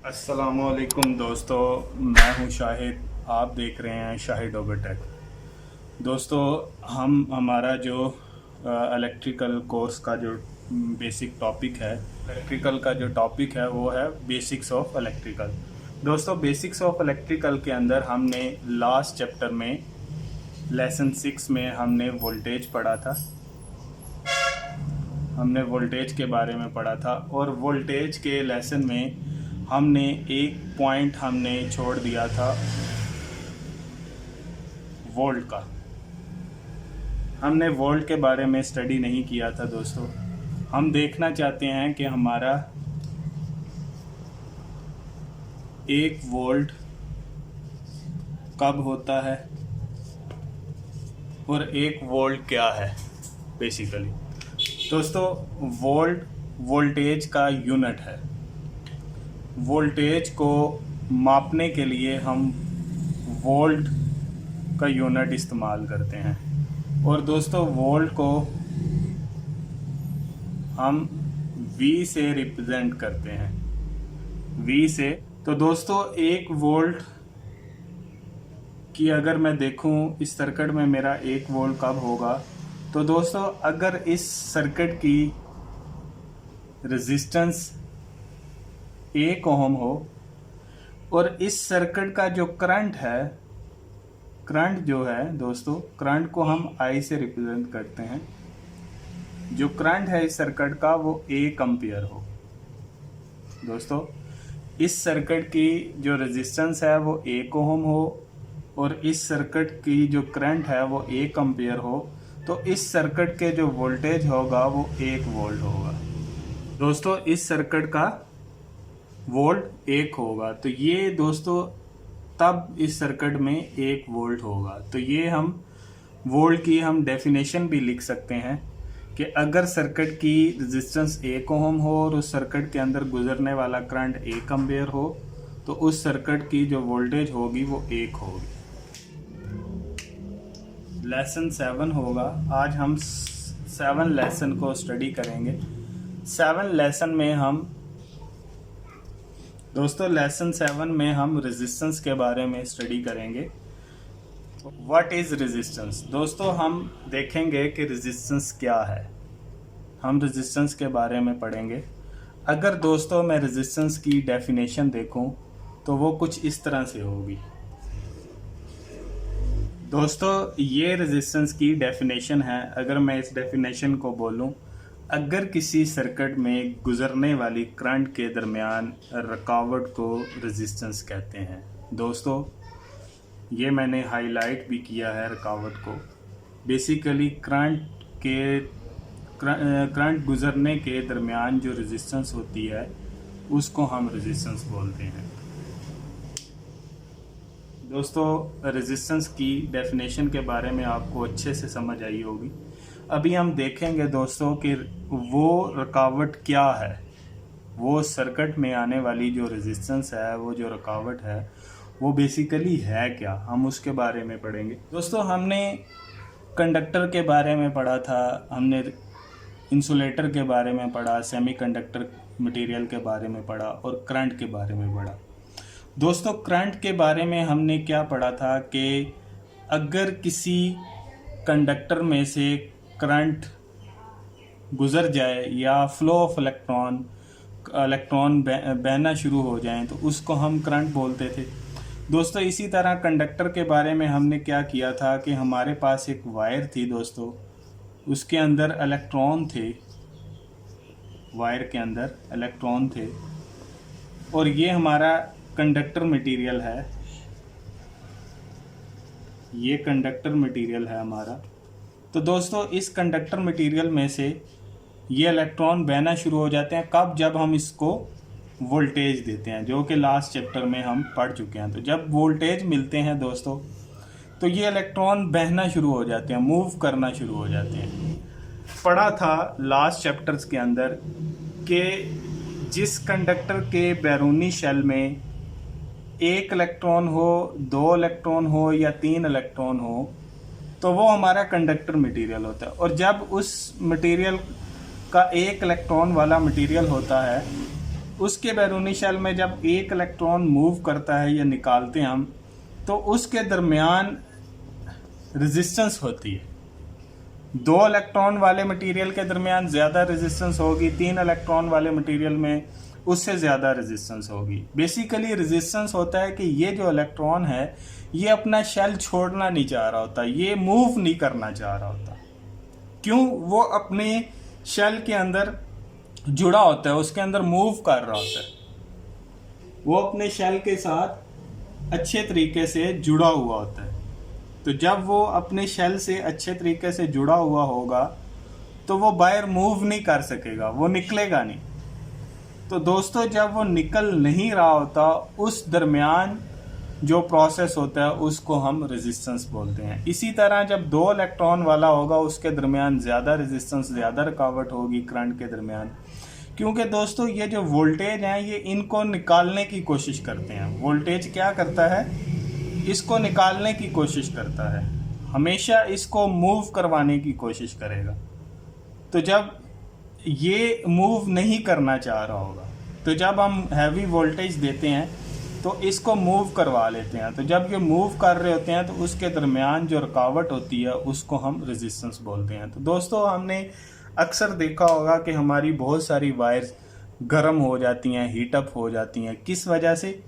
अस्सलामुअलैकुम दोस्तों, मैं हूं शाहिद। आप देख रहे हैं शाहिद ओबेटेक। दोस्तों, हमारा जो इलेक्ट्रिकल कोर्स का जो बेसिक टॉपिक है, इलेक्ट्रिकल का जो टॉपिक है वो है बेसिक्स ऑफ इलेक्ट्रिकल। दोस्तों, बेसिक्स ऑफ इलेक्ट्रिकल के अंदर हमने लास्ट चैप्टर में लेसन 6 में हमने वोल्टेज पढ़ा था। हमने वोल्टेज के बारे में पढ़ा था और वोल्टेज के लेसन में हमने एक पॉइंट हमने छोड़ दिया था वोल्ट का। हमने वोल्ट के बारे में स्टडी नहीं किया था दोस्तों। हम देखना चाहते हैं कि हमारा 1 वोल्ट कब होता है और 1 वोल्ट क्या है बेसिकली। दोस्तों, वोल्ट वोल्टेज का यूनिट है। वोल्टेज को मापने के लिए हम वोल्ट का यूनिट इस्तेमाल करते हैं और दोस्तों वोल्ट को हम V से रिप्रेजेंट करते हैं, V से। तो दोस्तों 1 वोल्ट की अगर मैं देखूं इस सर्किट में मेरा 1 वोल्ट कब होगा, तो दोस्तों अगर इस सर्किट की रेजिस्टेंस 1 ओम हो और इस सर्किट का जो करंट है, करंट जो है दोस्तों, करंट को हम I से रिप्रेजेंट करते हैं। जो करंट है इस सर्किट का वो 1 एम्पियर हो। दोस्तों, इस सर्किट की जो रेजिस्टेंस है वो 1 ओम हो और इस सर्किट की जो करंट है वो 1 एम्पियर हो, तो इस सर्किट के जो वोल्टेज होगा वो 1 वोल्ट होगा। दोस्तों, इस सर्किट का वोल्ट 1 होगा, तो ये दोस्तों तब इस सर्किट में 1 वोल्ट होगा। तो ये हम वोल्ट की हम डेफिनेशन भी लिख सकते हैं कि अगर सर्किट की रेजिस्टेंस 1 ओम हो और उस सर्किट के अंदर गुजरने वाला करंट 1 एम्पियर हो, तो उस सर्किट की जो वोल्टेज होगी वो 1 होगी। लेसन 7 होगा। आज हम 7 लेसन को स्टडी करेंगे। 7 लेसन में हम दोस्तों लेसन 7 में हम रेजिस्टेंस के बारे में स्टडी करेंगे। What is resistance. दोस्तों, हम देखेंगे कि रेजिस्टेंस क्या है। हम रेजिस्टेंस के बारे में पढ़ेंगे। अगर दोस्तों मैं रेजिस्टेंस की डेफिनेशन देखूं तो वो कुछ इस तरह से होगी। दोस्तों, ये रेजिस्टेंस की डेफिनेशन है। अगर मैं इस डेफिनेशन को बोलूं, अगर किसी सर्किट में गुजरने वाली करंट के दरमियान रुकावट को रेजिस्टेंस कहते हैं। दोस्तों, ये मैंने हाईलाइट भी किया है रुकावट को। बेसिकली करंट गुजरने के दरमियान जो रेजिस्टेंस होती है उसको हम रेजिस्टेंस बोलते हैं। दोस्तों, रेजिस्टेंस की डेफिनेशन के बारे में आपको अच्छे से समझ आई होगी। अभी हम देखेंगे दोस्तों कि वो रुकावट क्या है, वो सर्किट में आने वाली जो रेजिस्टेंस है, वो जो रुकावट है वो बेसिकली है क्या, हम उसके बारे में पढ़ेंगे। दोस्तों, हमने कंडक्टर के बारे में पढ़ा था, हमने इंसुलेटर के बारे में पढ़ा, सेमीकंडक्टर मटेरियल के बारे में पढ़ा और करंट के बारे में पढ़ा। दोस्तों, करंट के बारे में हमने क्या पढ़ा था कि अगर किसी कंडक्टर में से करंट गुजर जाए या फ्लो ऑफ इलेक्ट्रॉन बहना शुरू हो जाएं तो उसको हम करंट बोलते थे। दोस्तों, इसी तरह कंडक्टर के बारे में हमने क्या किया था कि हमारे पास एक वायर थी दोस्तों, उसके अंदर इलेक्ट्रॉन थे, वायर के अंदर इलेक्ट्रॉन थे और ये हमारा कंडक्टर मटेरियल है। ये कंडक्टर मटेरियल है हमारा। तो दोस्तों, इस कंडक्टर मटेरियल में से ये इलेक्ट्रॉन बहना शुरू हो जाते हैं कब, जब हम इसको वोल्टेज देते हैं, जो कि लास्ट चैप्टर में हम पढ़ चुके हैं। तो जब वोल्टेज मिलते हैं दोस्तों, तो ये इलेक्ट्रॉन बहना शुरू हो जाते हैं, मूव करना शुरू हो जाते हैं। पढ़ा था लास्ट चैप्टर्स के अंदर कि जिस कंडक्टर के बैरूनी शेल में 1 इलेक्ट्रॉन हो, 2 इलेक्ट्रॉन हो या 3 इलेक्ट्रॉन हो, तो वो हमारा कंडक्टर मटेरियल होता है। और जब उस मटेरियल का 1 इलेक्ट्रॉन वाला मटेरियल होता है उसके बैरूनी शेल में जब एक इलेक्ट्रॉन मूव करता है या निकालते हैं हम, तो उसके दरमियान रेजिस्टेंस होती है। 2 इलेक्ट्रॉन वाले मटेरियल के दरमियान ज़्यादा रेजिस्टेंस होगी, 3 इलेक्ट्रॉन वाले मटेरियल में उससे ज़्यादा रेजिस्टेंस होगी। बेसिकली रेजिस्टेंस होता है कि ये जो इलेक्ट्रॉन है ये अपना शेल छोड़ना नहीं चाह रहा होता, ये मूव नहीं करना चाह रहा होता। क्यों? वो अपने शेल के अंदर जुड़ा होता है, उसके अंदर मूव कर रहा होता है, वो अपने शेल के साथ अच्छे तरीके से जुड़ा हुआ होता है। तो जब वो अपने शेल से अच्छे तरीके से जुड़ा हुआ होगा तो वो बाहर मूव नहीं कर सकेगा, वो निकलेगा नहीं। तो दोस्तों जब वो निकल नहीं रहा होता, उस दरमियान जो प्रोसेस होता है उसको हम रेजिस्टेंस बोलते हैं। इसी तरह जब 2 इलेक्ट्रॉन वाला होगा उसके दरमियान ज़्यादा रेजिस्टेंस, ज़्यादा रुकावट होगी करंट के दरमियान, क्योंकि दोस्तों ये जो वोल्टेज हैं ये इनको निकालने की कोशिश करते हैं। वोल्टेज क्या करता है? इसको निकालने की कोशिश करता है, हमेशा इसको मूव करवाने की कोशिश करेगा। तो जब ये मूव नहीं करना चाह रहा होगा, तो जब हम हैवी वोल्टेज देते हैं तो इसको मूव करवा लेते हैं। तो जब ये मूव कर रहे होते हैं तो उसके दरमियान जो रुकावट होती है उसको हम रेजिस्टेंस बोलते हैं। तो दोस्तों हमने अक्सर देखा होगा कि हमारी बहुत सारी वायर्स गर्म हो जाती हैं, हीटअप हो जाती हैं। किस वजह से?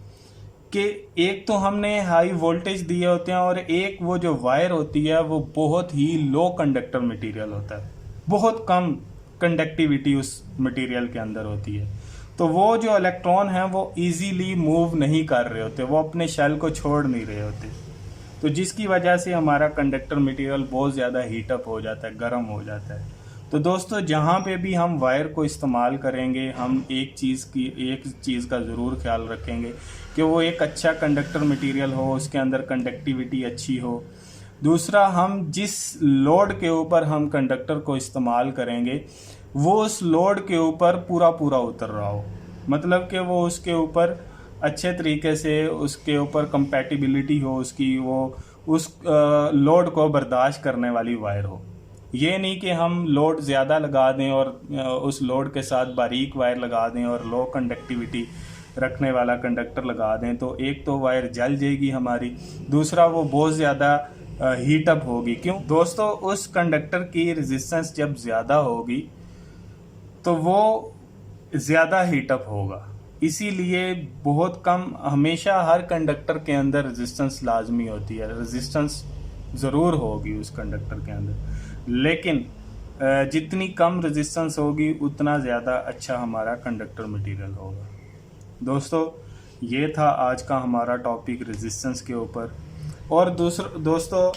कि एक तो हमने हाई वोल्टेज दिए होते हैं और एक वो जो वायर होती है वो बहुत ही लो कंडक्टर मटेरियल होता है, बहुत कम कंडक्टिविटी उस मटेरियल के अंदर होती है। तो वो जो इलेक्ट्रॉन हैं वो इजीली मूव नहीं कर रहे होते, वो अपने शेल को छोड़ नहीं रहे होते। तो जिसकी वजह से हमारा कंडक्टर मटेरियल बहुत ज़्यादा हीटअप हो जाता है, गर्म हो जाता है। तो दोस्तों जहाँ पे भी हम वायर को इस्तेमाल करेंगे, हम एक चीज़ का ज़रूर ख्याल रखेंगे कि वो एक अच्छा कंडक्टर मटेरियल हो, उसके अंदर कंडक्टिविटी अच्छी हो। दूसरा, हम जिस लोड के ऊपर हम कंडक्टर को इस्तेमाल करेंगे वो उस लोड के ऊपर पूरा उतर रहा हो, मतलब कि वो उसके ऊपर अच्छे तरीके से उसके ऊपर कंपैटिबिलिटी हो उसकी, वो उस लोड को बर्दाश्त करने वाली वायर हो। ये नहीं कि हम लोड ज़्यादा लगा दें और उस लोड के साथ बारीक वायर लगा दें और लो कंडक्टिविटी रखने वाला कंडक्टर लगा दें, तो एक तो वायर जल जाएगी हमारी, दूसरा वो बहुत ज़्यादा हीटअप होगी। क्यों दोस्तों? उस कंडक्टर की रेजिस्टेंस जब ज़्यादा होगी तो वो ज़्यादा हीटअप होगा। इसीलिए बहुत कम, हमेशा हर कंडक्टर के अंदर रेजिस्टेंस लाजमी होती है, रेजिस्टेंस ज़रूर होगी उस कंडक्टर के अंदर, लेकिन जितनी कम रेजिस्टेंस होगी उतना ज़्यादा अच्छा हमारा कंडक्टर मटेरियल होगा। दोस्तों ये था आज का हमारा टॉपिक रेजिस्टेंस के ऊपर। और दोस्तों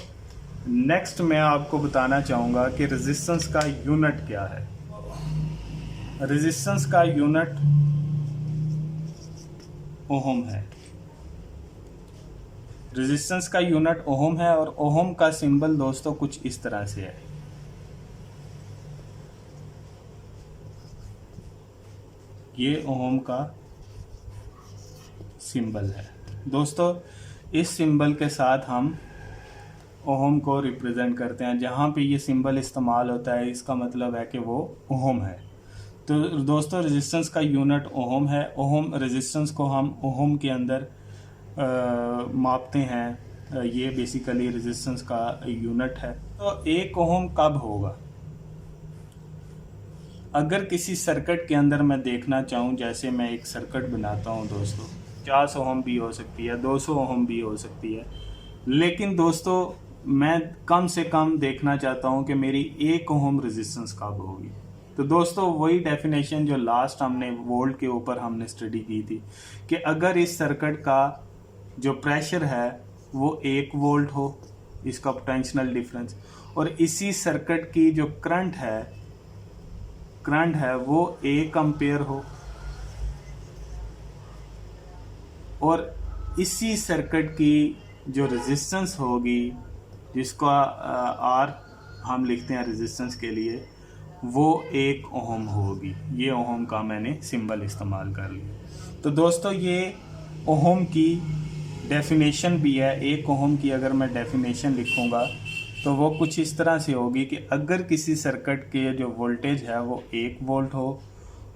नेक्स्ट मैं आपको बताना चाहूँगा कि रेजिस्टेंस का यूनिट क्या है। रेजिस्टेंस का यूनिट ओहम है। रेजिस्टेंस का यूनिट ओहम है और ओहम का सिंबल दोस्तों कुछ इस तरह से है। ये ओहम का सिंबल है दोस्तों। इस सिंबल के साथ हम ओहम को रिप्रेजेंट करते हैं। जहाँ पे ये सिंबल इस्तेमाल होता है इसका मतलब है कि वो ओहम है। तो दोस्तों रेजिस्टेंस का यूनिट ओहम है। ओहम रेजिस्टेंस को हम ओहम के अंदर मापते हैं। ये बेसिकली रेजिस्टेंस का यूनिट है। तो 1 ओहम कब होगा? अगर किसी सर्किट के अंदर मैं देखना चाहूँ, जैसे मैं एक सर्किट बनाता हूँ दोस्तों, 50 ओहम भी हो सकती है, 200 ओहम भी हो सकती है, लेकिन दोस्तों मैं कम से कम देखना चाहता हूँ कि मेरी 1 ओहम रेजिस्टेंस कब होगी। तो दोस्तों वही डेफिनेशन जो लास्ट हमने वोल्ट के ऊपर हमने स्टडी की थी कि अगर इस सर्किट का जो प्रेशर है वो 1 वोल्ट हो, इसका पोटेंशियल डिफरेंस, और इसी सर्किट की जो करंट है वो 1 एम्पेयर हो, और इसी सर्किट की जो रेजिस्टेंस होगी, जिसका आर हम लिखते हैं रेजिस्टेंस के लिए, वो 1 ओहम होगी। ये ओहम का मैंने सिंबल इस्तेमाल कर लिया। तो दोस्तों ये ओहम की डेफिनेशन भी है। 1 ओहम की अगर मैं डेफिनेशन लिखूंगा तो वो कुछ इस तरह से होगी कि अगर किसी सर्किट के जो वोल्टेज है वो 1 वोल्ट हो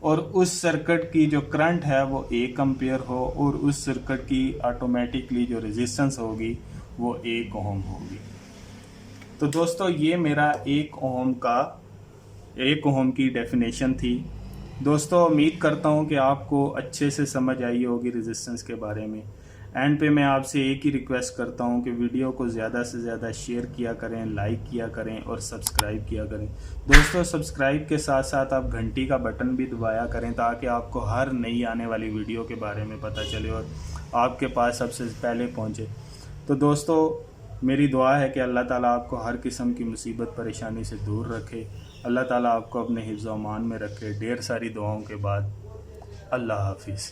और उस सर्किट की जो करंट है वो 1 एम्पियर हो और उस सर्किट की ऑटोमेटिकली जो रेजिस्टेंस होगी वो 1 ओम होगी। तो दोस्तों ये मेरा 1 ओम की डेफिनेशन थी। दोस्तों उम्मीद करता हूँ कि आपको अच्छे से समझ आई होगी रेजिस्टेंस के बारे में। एंड पे मैं आपसे एक ही रिक्वेस्ट करता हूँ कि वीडियो को ज़्यादा से ज़्यादा शेयर किया करें, लाइक किया करें और सब्सक्राइब किया करें। दोस्तों सब्सक्राइब के साथ साथ आप घंटी का बटन भी दबाया करें ताकि आपको हर नई आने वाली वीडियो के बारे में पता चले और आपके पास सबसे पहले पहुँचे। तो दोस्तों मेरी दुआ है कि अल्लाह ताला आपको हर किस्म की मुसीबत परेशानी से दूर रखे। अल्लाह ताला आपको अपने हिफ्ज़-ओ-अमान में रखे। ढेर सारी दुआओं के बाद अल्लाह हाफिज़।